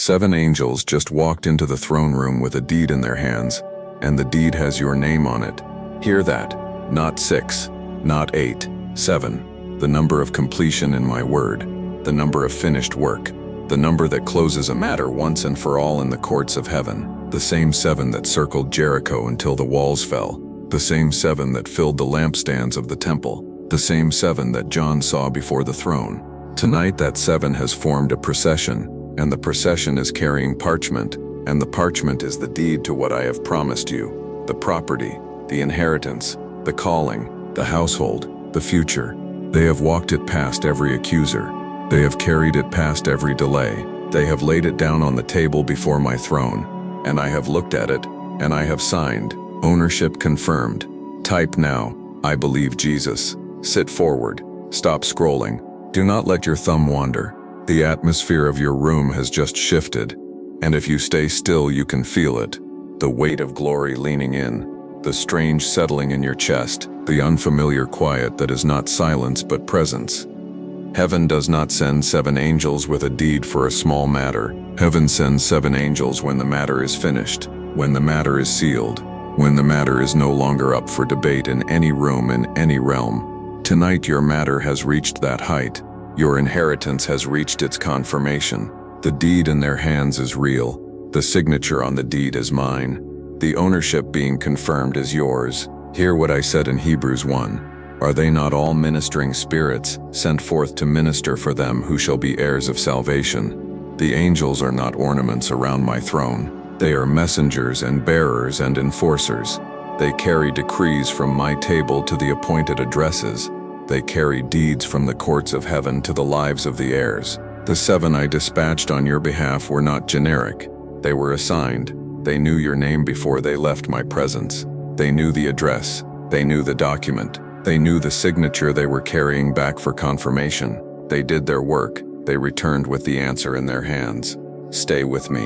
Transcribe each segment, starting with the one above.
7 angels just walked into the throne room with a deed in their hands, and the deed has your name on it. Hear that? Not 6, not 8, 7. The number of completion in my word, the number of finished work, the number that closes a matter once and for all in the courts of heaven, the same 7 that circled Jericho until the walls fell, the same 7 that filled the lampstands of the temple, the same 7 that John saw before the throne. Tonight that 7 has formed a procession, and the procession is carrying parchment, and the parchment is the deed to what I have promised you, the property, the inheritance, the calling, the household, the future. They have walked it past every accuser. They have carried it past every delay. They have laid it down on the table before my throne, and I have looked at it, and I have signed. Ownership confirmed. Type now, I believe Jesus. Sit forward. Stop scrolling. Do not let your thumb wander. The atmosphere of your room has just shifted, and if you stay still you can feel it. The weight of glory leaning in, the strange settling in your chest, the unfamiliar quiet that is not silence but presence. Heaven does not send 7 angels with a deed for a small matter. Heaven sends 7 angels when the matter is finished, when the matter is sealed, when the matter is no longer up for debate in any room in any realm. Tonight your matter has reached that height. Your inheritance has reached its confirmation. The deed in their hands is real. The signature on the deed is mine. The ownership being confirmed is yours. Hear what I said in Hebrews 1. Are they not all ministering spirits, sent forth to minister for them who shall be heirs of salvation? The angels are not ornaments around my throne. They are messengers and bearers and enforcers. They carry decrees from my table to the appointed addresses. They carry deeds from the courts of heaven to the lives of the heirs. The 7 I dispatched on your behalf were not generic. They were assigned. They knew your name before they left my presence. They knew the address. They knew the document. They knew the signature they were carrying back for confirmation. They did their work. They returned with the answer in their hands. Stay with me.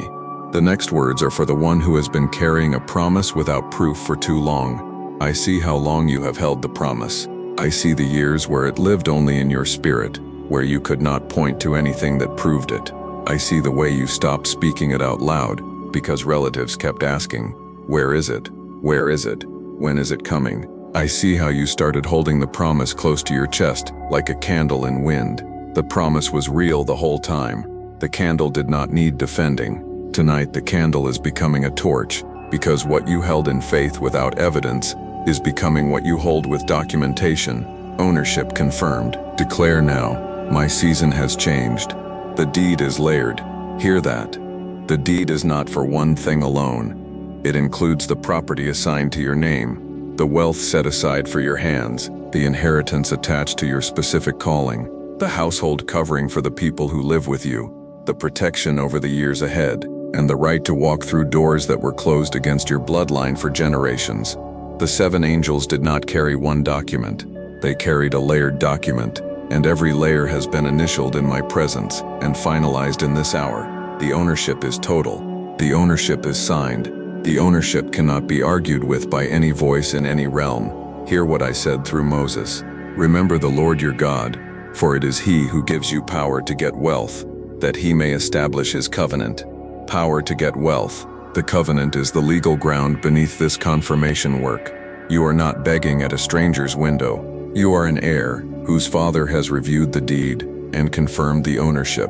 The next words are for the one who has been carrying a promise without proof for too long. I see how long you have held the promise. I see the years where it lived only in your spirit, where you could not point to anything that proved it. I see the way you stopped speaking it out loud, because relatives kept asking, where is it? Where is it? When is it coming? I see how you started holding the promise close to your chest, like a candle in wind. The promise was real the whole time. The candle did not need defending. Tonight the candle is becoming a torch, because what you held in faith without evidence is becoming what you hold with documentation. Ownership confirmed. Declare now, my season has changed. The deed is layered. Hear that? The deed is not for one thing alone. It includes the property assigned to your name, the wealth set aside for your hands, the inheritance attached to your specific calling, the household covering for the people who live with you, the protection over the years ahead, and the right to walk through doors that were closed against your bloodline for generations. The 7 angels did not carry one document. They carried a layered document, and every layer has been initialed in my presence and finalized in this hour. The ownership is total. The ownership is signed. The ownership cannot be argued with by any voice in any realm. Hear what I said through Moses. Remember the Lord your God, for it is He who gives you power to get wealth, that He may establish His covenant. Power to get wealth. The covenant is the legal ground beneath this confirmation work. You are not begging at a stranger's window. You are an heir whose father has reviewed the deed and confirmed the ownership.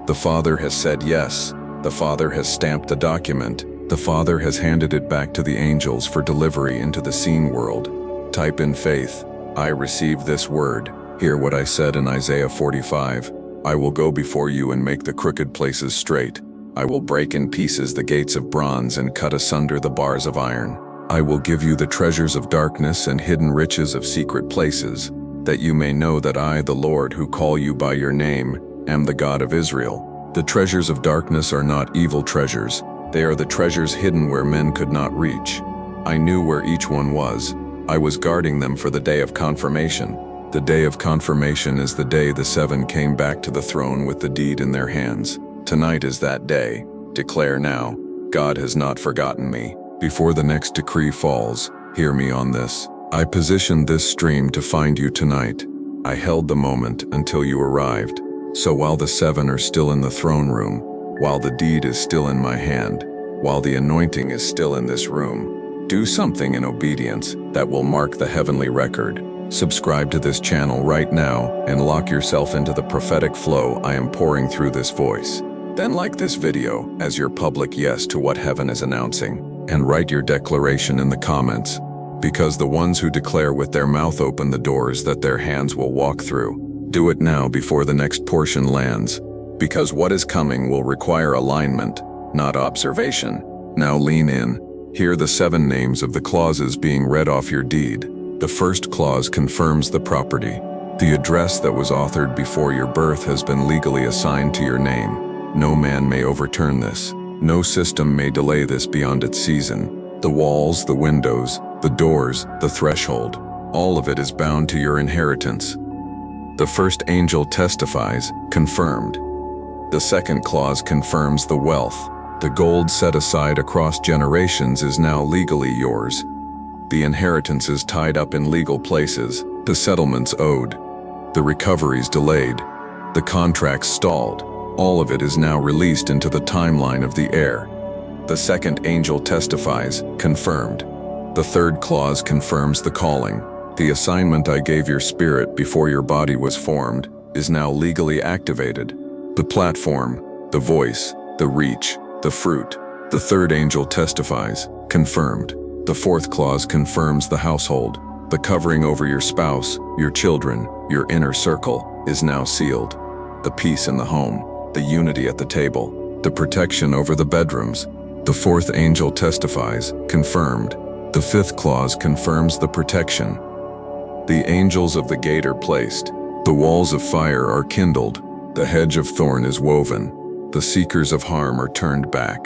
The father has said yes. The father has stamped the document. The father has handed it back to the angels for delivery into the seen world. Type in faith, I receive this word. Hear what I said in Isaiah 45. I will go before you and make the crooked places straight. I will break in pieces the gates of bronze and cut asunder the bars of iron. I will give you the treasures of darkness and hidden riches of secret places, that you may know that I, the Lord, who call you by your name, am the God of Israel. The treasures of darkness are not evil treasures. They are the treasures hidden where men could not reach. I knew where each one was. I was guarding them for the day of confirmation. The day of confirmation is the day the 7 came back to the throne with the deed in their hands. Tonight is that day. Declare now, God has not forgotten me. Before the next decree falls, hear me on this. I positioned this stream to find you tonight. I held the moment until you arrived. So while the 7 are still in the throne room, while the deed is still in my hand, while the anointing is still in this room. Do something in obedience that will mark the heavenly record. Subscribe to this channel right now and lock yourself into the prophetic flow I am pouring through this voice. Then like this video as your public yes to what heaven is announcing, and write your declaration in the comments, because the ones who declare with their mouth open the doors that their hands will walk through. Do it now before the next portion lands, because what is coming will require alignment, not observation. Now lean in. Hear the 7 names of the clauses being read off your deed. The first clause confirms the property. The address that was authored before your birth has been legally assigned to your name. No man may overturn this. No system may delay this beyond its season. The walls, the windows, the doors, the threshold, all of it is bound to your inheritance. The first angel testifies, confirmed. The second clause confirms the wealth. The gold set aside across generations is now legally yours. The inheritance is tied up in legal places, the settlements owed, the recoveries delayed, the contracts stalled. All of it is now released into the timeline of the heir. The second angel testifies, confirmed. The third clause confirms the calling. The assignment I gave your spirit before your body was formed is now legally activated. The platform, the voice, the reach, the fruit. The third angel testifies, confirmed. The fourth clause confirms the household. The covering over your spouse, your children, your inner circle is now sealed. The peace in the home, the unity at the table, the protection over the bedrooms. The fourth angel testifies, confirmed. The fifth clause confirms the protection. The angels of the gate are placed. The walls of fire are kindled. The hedge of thorn is woven. The seekers of harm are turned back.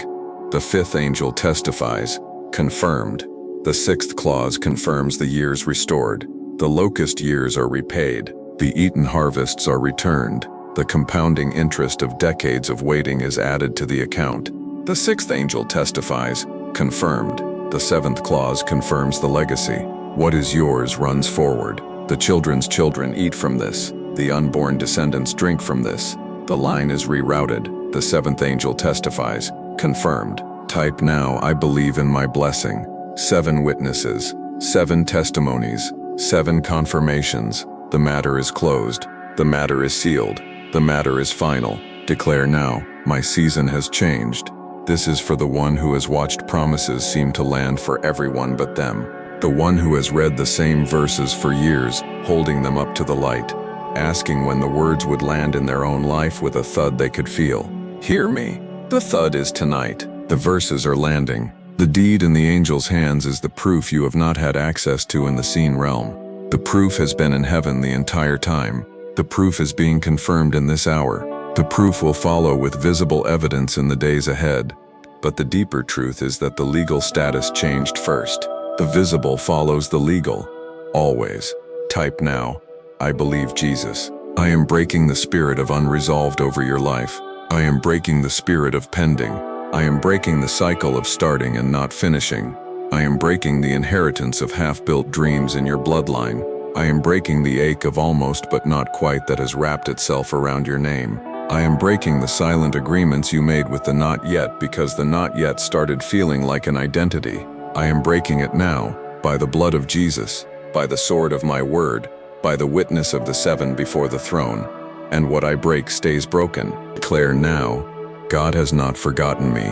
The fifth angel testifies, confirmed. The sixth clause confirms the years restored. The locust years are repaid. The eaten harvests are returned. The compounding interest of decades of waiting is added to the account. The sixth angel testifies, confirmed. The seventh clause confirms the legacy. What is yours runs forward. The children's children eat from this. The unborn descendants drink from this. The line is rerouted. The seventh angel testifies, confirmed. Type now, I believe in my blessing. 7 witnesses, 7 testimonies, 7 confirmations. The matter is closed. The matter is sealed. The matter is final. Declare now, my season has changed. This is for the one who has watched promises seem to land for everyone but them. The one who has read the same verses for years, holding them up to the light, asking when the words would land in their own life with a thud they could feel. Hear me. The thud is tonight. The verses are landing. The deed in the angel's hands is the proof you have not had access to in the seen realm. The proof has been in heaven the entire time. The proof is being confirmed in this hour. The proof will follow with visible evidence in the days ahead. But the deeper truth is that the legal status changed first. The visible follows the legal. Always. Type now, I believe Jesus. I am breaking the spirit of unresolved over your life. I am breaking the spirit of pending. I am breaking the cycle of starting and not finishing. I am breaking the inheritance of half-built dreams in your bloodline. I am breaking the ache of almost but not quite that has wrapped itself around your name. I am breaking the silent agreements you made with the not yet because the not yet started feeling like an identity. I am breaking it now, by the blood of Jesus, by the sword of my word, by the witness of the 7 before the throne. And what I break stays broken. Declare now, God has not forgotten me.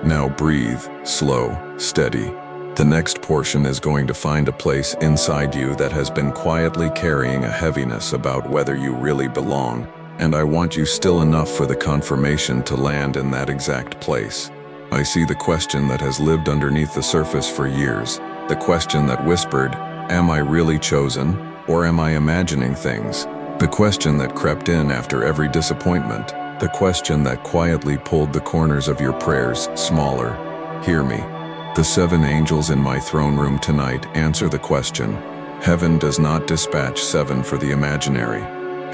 Now breathe, slow, steady. The next portion is going to find a place inside you that has been quietly carrying a heaviness about whether you really belong, and I want you still enough for the confirmation to land in that exact place. I see the question that has lived underneath the surface for years, the question that whispered, am I really chosen, or am I imagining things? The question that crept in after every disappointment, the question that quietly pulled the corners of your prayers smaller. Hear me. The 7 angels in my throne room tonight answer the question. Heaven does not dispatch 7 for the imaginary.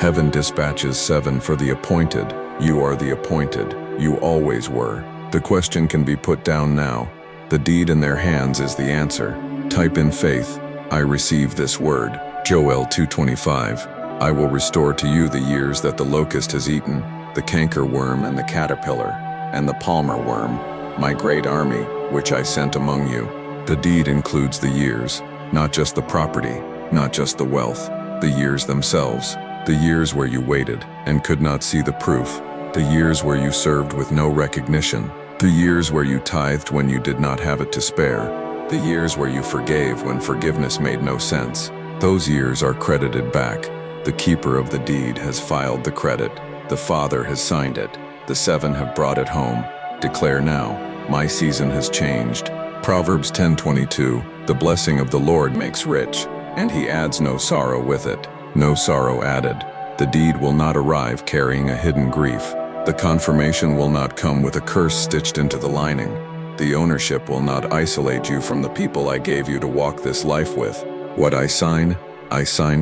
Heaven dispatches 7 for the appointed. You are the appointed. You always were. The question can be put down now. The deed in their hands is the answer. Type in faith, I receive this word. Joel 2:25. I will restore to you the years that the locust has eaten, the cankerworm and the caterpillar. and the palmer worm, my great army, which I sent among you. The deed includes the years, not just the property, not just the wealth, the years themselves, the years where you waited and could not see the proof, the years where you served with no recognition, the years where you tithed when you did not have it to spare, the years where you forgave when forgiveness made no sense. Those years are credited back. The keeper of the deed has filed the credit. The Father has signed it. The seven have brought it home. Declare now, my season has changed. Proverbs 10:22, the blessing of the Lord makes rich, and he adds no sorrow with it. No sorrow added. The deed will not arrive carrying a hidden grief. The confirmation will not come with a curse stitched into the lining. The ownership will not isolate you from the people I gave you to walk this life with. What I sign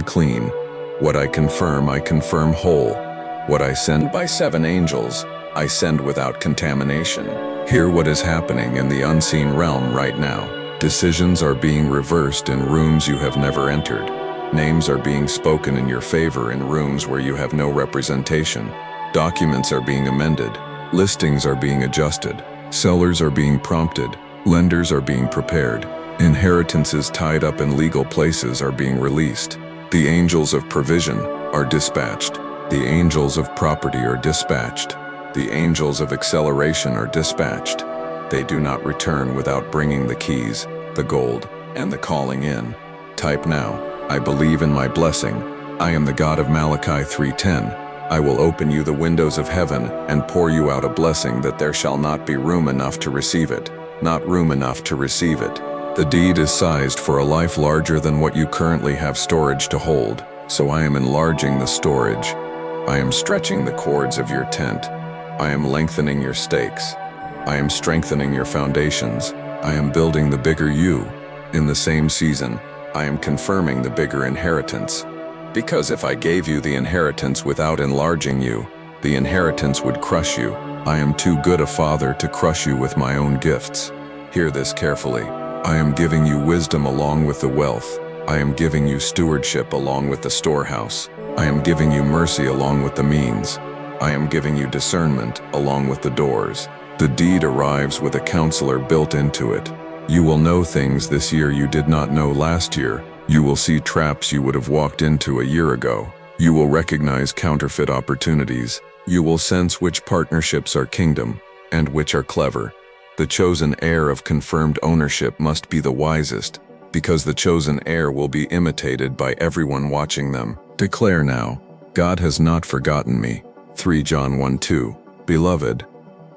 clean. What I confirm whole. What I send by 7 angels, I send without contamination. Hear what is happening in the unseen realm right now. Decisions are being reversed in rooms you have never entered. Names are being spoken in your favor in rooms where you have no representation. Documents are being amended. Listings are being adjusted. Sellers are being prompted. Lenders are being prepared. Inheritances tied up in legal places are being released. The angels of provision are dispatched. The angels of property are dispatched. The angels of acceleration are dispatched. They do not return without bringing the keys, the gold, and the calling in. Type now, I believe in my blessing. I am the God of Malachi 3:10. I will open you the windows of heaven and pour you out a blessing that there shall not be room enough to receive it, not room enough to receive it. The deed is sized for a life larger than what you currently have storage to hold, so I am enlarging the storage. I am stretching the cords of your tent. I am lengthening your stakes. I am strengthening your foundations. I am building the bigger you. In the same season, I am confirming the bigger inheritance. Because if I gave you the inheritance without enlarging you, the inheritance would crush you. I am too good a father to crush you with my own gifts. Hear this carefully. I am giving you wisdom along with the wealth. I am giving you stewardship along with the storehouse. I am giving you mercy along with the means. I am giving you discernment along with the doors. The deed arrives with a counselor built into it. You will know things this year you did not know last year. You will see traps you would have walked into a year ago. You will recognize counterfeit opportunities. You will sense which partnerships are kingdom and which are clever. The chosen heir of confirmed ownership must be the wisest, because the chosen heir will be imitated by everyone watching them. Declare now, God has not forgotten me. 3 John 1:2. Beloved,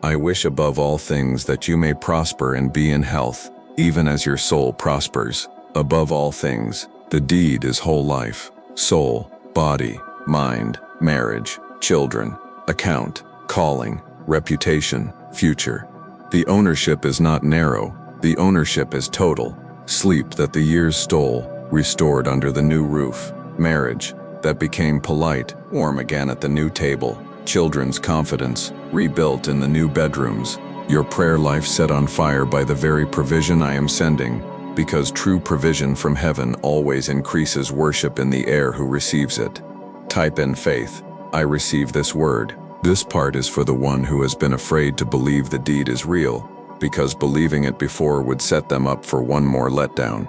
I wish above all things that you may prosper and be in health, even as your soul prospers. Above all things, the deed is whole life, soul, body, mind, marriage, children, account, calling, reputation, future. The ownership is not narrow, the ownership is total. Sleep that the years stole, restored under the new roof. Marriage that became polite, warm again at the new table. Children's confidence, rebuilt in the new bedrooms. Your prayer life set on fire by the very provision I am sending, because true provision from heaven always increases worship in the heir who receives it. Type in faith, I receive this word. This part is for the one who has been afraid to believe the deed is real, because believing it before would set them up for one more letdown.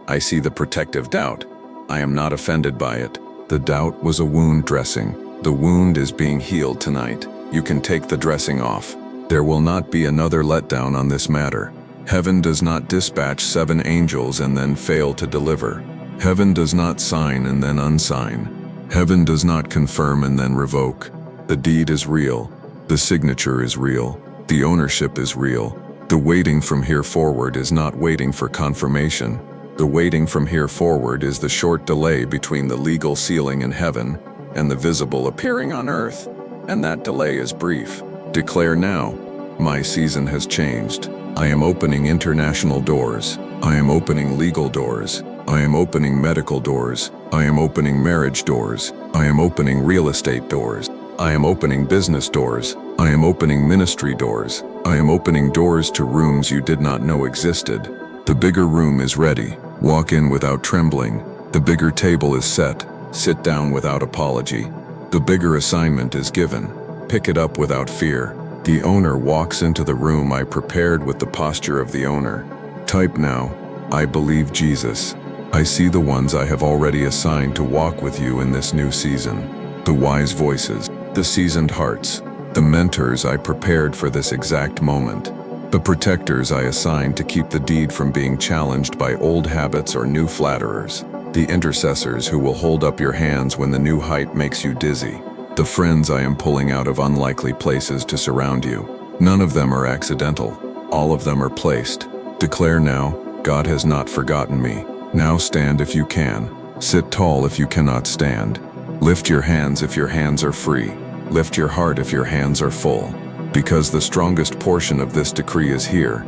I see the protective doubt. I am not offended by it. The doubt was a wound dressing. The wound is being healed tonight. You can take the dressing off. There will not be another letdown on this matter. Heaven does not dispatch 7 angels and then fail to deliver. Heaven does not sign and then unsign. Heaven does not confirm and then revoke. The deed is real. The signature is real. The ownership is real. The waiting from here forward is not waiting for confirmation. The waiting from here forward is the short delay between the legal sealing in heaven and the visible appearing on earth, and that delay is brief. Declare now, my season has changed. I am opening international doors. I am opening legal doors. I am opening medical doors. I am opening marriage doors. I am opening real estate doors. I am opening business doors. I am opening ministry doors. I am opening doors to rooms you did not know existed. The bigger room is ready. Walk in without trembling. The bigger table is set. Sit down without apology. The bigger assignment is given. Pick it up without fear. The owner walks into the room I prepared with the posture of the owner. Type now, I believe Jesus. I see the ones I have already assigned to walk with you in this new season. The wise voices, the seasoned hearts, the mentors I prepared for this exact moment. The protectors I assigned to keep the deed from being challenged by old habits or new flatterers. The intercessors who will hold up your hands when the new height makes you dizzy. The friends I am pulling out of unlikely places to surround you. None of them are accidental. All of them are placed. Declare now, God has not forgotten me. Now stand if you can. Sit tall if you cannot stand. Lift your hands if your hands are free. Lift your heart if your hands are full. Because the strongest portion of this decree is here,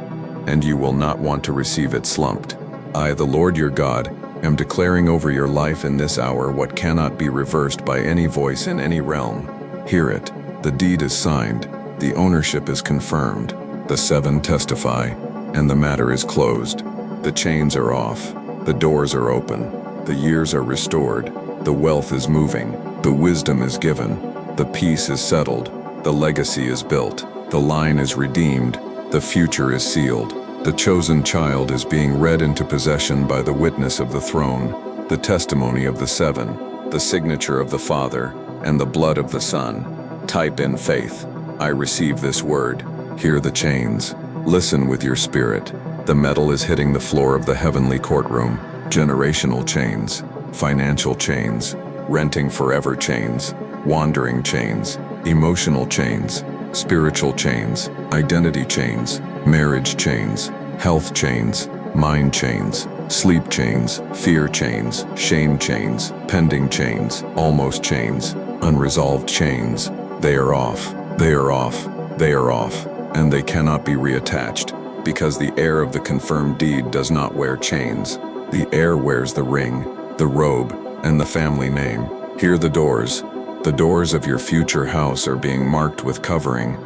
and you will not want to receive it slumped. I, the Lord your God, am declaring over your life in this hour what cannot be reversed by any voice in any realm. Hear it. The deed is signed. The ownership is confirmed. The seven testify, and the matter is closed. The chains are off. The doors are open. The years are restored. The wealth is moving. The wisdom is given. The peace is settled. The legacy is built. The line is redeemed. The future is sealed. The chosen child is being read into possession by the witness of the throne, the testimony of the seven, the signature of the Father, and the blood of the Son. Type in faith. I receive this word. Hear the chains. Listen with your spirit. The metal is hitting the floor of the heavenly courtroom. Generational chains, financial chains, renting forever chains, wandering chains, emotional chains, spiritual chains, identity chains, marriage chains, health chains, mind chains, sleep chains, fear chains, shame chains, pending chains, almost chains, unresolved chains. They are off, they are off, they are off, and they cannot be reattached, because the heir of the confirmed deed does not wear chains. The heir wears the ring, the robe, and the family name. Hear the doors. The doors of your future house are being marked with covering.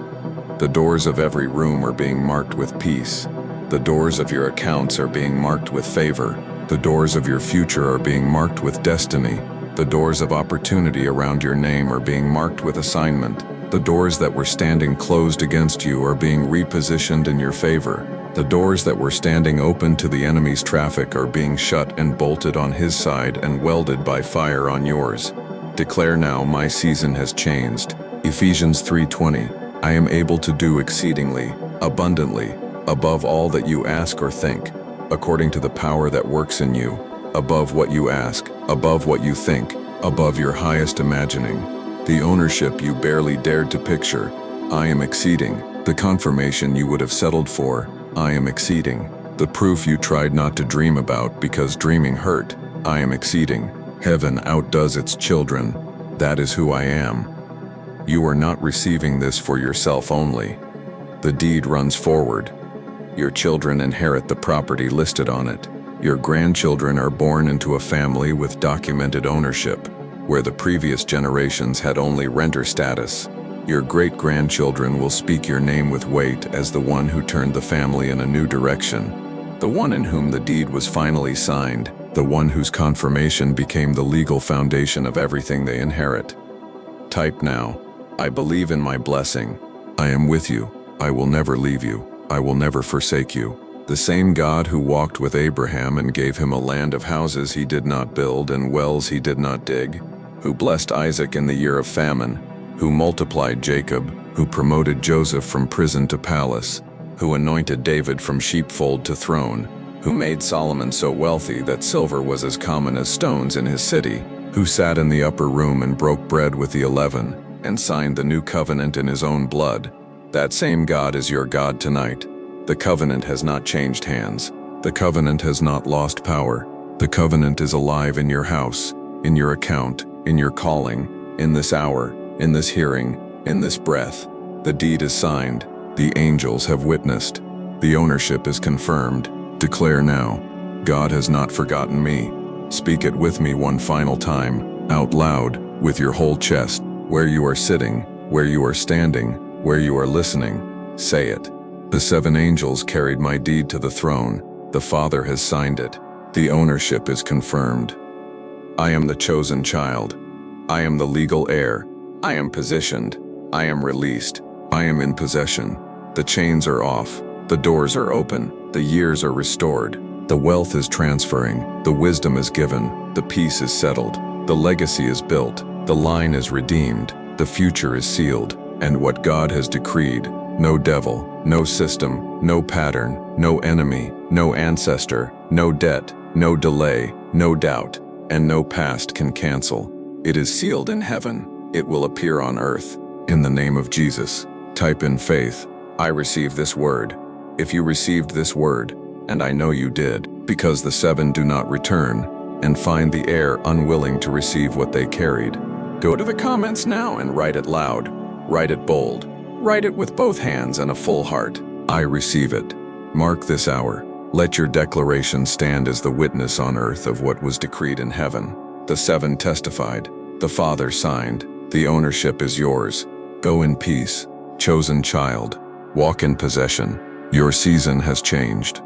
The doors of every room are being marked with peace. The doors of your accounts are being marked with favor. The doors of your future are being marked with destiny. The doors of opportunity around your name are being marked with assignment. The doors that were standing closed against you are being repositioned in your favor. The doors that were standing open to the enemy's traffic are being shut and bolted on his side and welded by fire on yours. Declare now, my season has changed. Ephesians 3:20. I am able to do exceedingly, abundantly, above all that you ask or think, according to the power that works in you, above what you ask, above what you think, above your highest imagining. The ownership you barely dared to picture, I am exceeding. The confirmation you would have settled for, I am exceeding. The proof you tried not to dream about because dreaming hurt, I am exceeding. Heaven outdoes its children. That is who I am. You are not receiving this for yourself only. The deed runs forward. Your children inherit the property listed on it. Your grandchildren are born into a family with documented ownership, where the previous generations had only renter status. Your great-grandchildren will speak your name with weight as the one who turned the family in a new direction, the one in whom the deed was finally signed, the one whose confirmation became the legal foundation of everything they inherit. Type now, I believe in my blessing. I am with you. I will never leave you. I will never forsake you. The same God who walked with Abraham and gave him a land of houses he did not build and wells he did not dig, who blessed Isaac in the year of famine, who multiplied Jacob, who promoted Joseph from prison to palace, who anointed David from sheepfold to throne, who made Solomon so wealthy that silver was as common as stones in his city, who sat in the upper room and broke bread with the 11, and signed the new covenant in his own blood. That same God is your God tonight. The covenant has not changed hands. The covenant has not lost power. The covenant is alive in your house, in your account, in your calling, in this hour, in this hearing, in this breath. The deed is signed. The angels have witnessed. The ownership is confirmed. Declare now, God has not forgotten me. Speak it with me one final time, out loud, with your whole chest, where you are sitting, where you are standing, where you are listening. Say it. The 7 angels carried my deed to the throne. The Father has signed it. The ownership is confirmed. I am the chosen child. I am the legal heir. I am positioned. I am released. I am in possession. The chains are off. The doors are open. The years are restored. The wealth is transferring. The wisdom is given. The peace is settled. The legacy is built. The line is redeemed. The future is sealed. And what God has decreed, no devil, no system, no pattern, no enemy, no ancestor, no debt, no delay, no doubt, and no past can cancel. It is sealed in heaven. It will appear on earth. In the name of Jesus, type in faith. I receive this word. If you received this word, and I know you did, because the 7 do not return, and find the heir unwilling to receive what they carried, go to the comments now and write it loud. Write it bold. Write it with both hands and a full heart. I receive it. Mark this hour. Let your declaration stand as the witness on earth of what was decreed in heaven. The 7 testified. The Father signed. The ownership is yours. Go in peace. Chosen child. Walk in possession. Your season has changed.